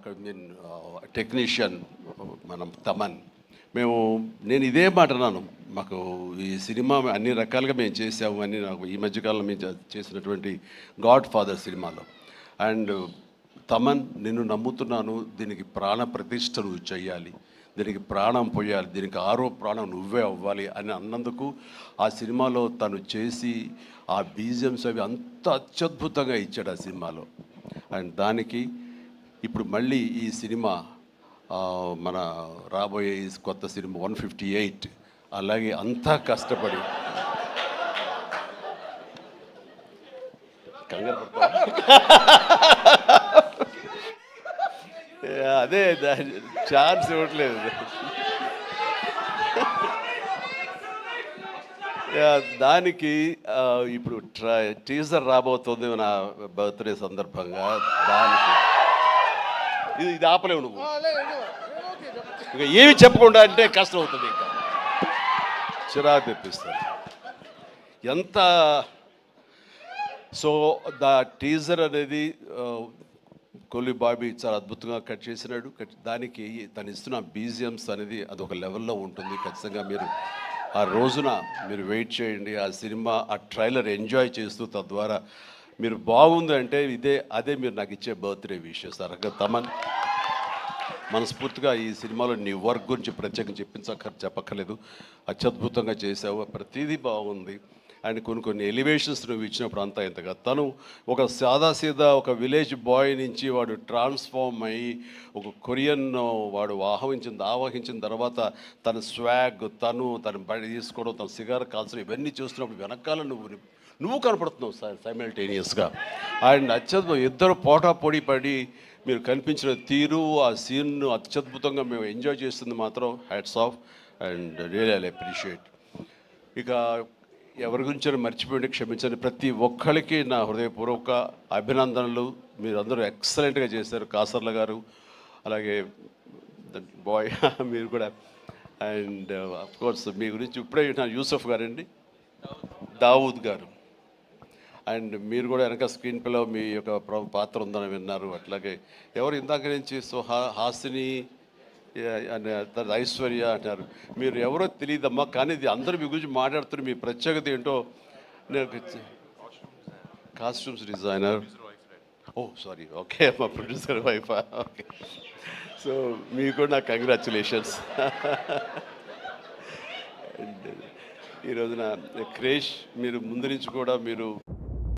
అక్కడ టెక్నీషియన్ మనం తమన్ నేను ఇదే మాట అన్నాను. మాకు ఈ సినిమా అన్ని రకాలుగా మేము చేసాము అని నాకు ఈ మధ్యకాలంలో మేము చేసినటువంటి గాడ్ ఫాదర్ సినిమాలో. అండ్ తమన్, నిన్ను నమ్ముతున్నాను, దీనికి ప్రాణ ప్రతిష్ఠ నువ్వు చెయ్యాలి, దీనికి ప్రాణం పోయాలి, దీనికి ఆరో ప్రాణం నువ్వే అవ్వాలి అని అన్నందుకు ఆ సినిమాలో తను చేసి ఆ బీజిఎమ్స్ అవి అంత అత్యద్భుతంగా ఇచ్చాడు ఆ సినిమాలో. అండ్ దానికి ఇప్పుడు మళ్ళీ ఈ సినిమా మన రాబోయే కొత్త సినిమా 158 అలాగే అంతా కష్టపడి అదే ఛాన్స్ ఇవ్వట్లేదు. దానికి ఇప్పుడు టీజర్ రాబోతుంది నా బర్త్డే సందర్భంగా. దానికి ఇది ఆపలేవు నువ్వు, ఇంకా ఏమి చెప్పకుండా అంటే కష్టం అవుతుంది, ఇంకా చిరాకు తెప్పిస్తారు ఎంత. సో దా టీజర్ అనేది కొల్లి బాబీ చాలా అద్భుతంగా కట్ చేసినాడు. దానికి తను ఇస్తున్న బీజిఎమ్స్ అనేది అదొక లెవెల్లో ఉంటుంది. ఖచ్చితంగా మీరు ఆ రోజున మీరు వెయిట్ చేయండి. ఆ సినిమా ఆ ట్రైలర్ ఎంజాయ్ చేస్తూ తద్వారా మీరు బాగుంది అంటే అదే మీరు నాకు ఇచ్చే బర్త్డే విషెస్. తమన్, మనస్ఫూర్తిగా ఈ సినిమాలో నీ వర్క్ గురించి ప్రత్యేకంగా చెప్పక్కర్లేదు. అత్యద్భుతంగా చేసావు, ప్రతిదీ బాగుంది. అండ్ కొన్ని ఎలివేషన్స్ నువ్వు ఇచ్చినప్పుడు అంతా ఇంతగా తను ఒక సాదాసీదా ఒక విలేజ్ బాయ్ నుంచి వాడు ట్రాన్స్ఫార్మ్ అయ్యి ఒక కొరియన్ వాడు ఆవహించిన తర్వాత తన స్వాగ్, తన బడి తీసుకోవడం, తన సిగార్ కాల్చడం, ఇవన్నీ చూస్తున్నప్పుడు వెనకాల నువ్వు కనపడుతున్నావు సైమల్టేనియస్గా. అండ్ అత్యద్భుతం, ఇద్దరు పోటాపోటీ పడి మీరు కనిపించిన తీరు, ఆ సీన్ను అత్యద్భుతంగా మేము ఎంజాయ్ చేస్తుంది మాత్రం hats off and really appreciate. ఇక ఎవరి గురించి మర్చిపోయింది క్షమించండి. ప్రతి ఒక్కరికి నా హృదయపూర్వక అభినందనలు. మీరందరూ ఎక్సలెంట్గా చేశారు. కాసర్ల గారు, అలాగే బాయ్ మీరు కూడా. అండ్ అఫ్కోర్స్ మీ గురించి ఇప్పుడే యూసఫ్ గారండి, దావూద్ గారు. అండ్ మీరు కూడా వెనక స్క్రీన్ ప్లేలో మీ యొక్క పాత్ర ఉందని విన్నారు. అట్లాగే ఎవరు ఇందాక నుంచి హాసిని అని ఐశ్వర్య అంటారు. మీరు ఎవరో తెలియదమ్మా, కానీ ఇది అందరూ మీ గురించి మాట్లాడుతున్నారు. మీ ప్రత్యేకత ఏంటో నేను కాస్ట్యూమ్స్ డిజైనర్. ఓ సారీ, ఓకే, మా ప్రొడ్యూసర్ వైఫ్. ఓకే, సో మీకు కూడా నా కంగ్రాచులేషన్స్. అండ్ ఈ రోజున క్రేష్, మీరు ముందు నుంచి కూడా మీరు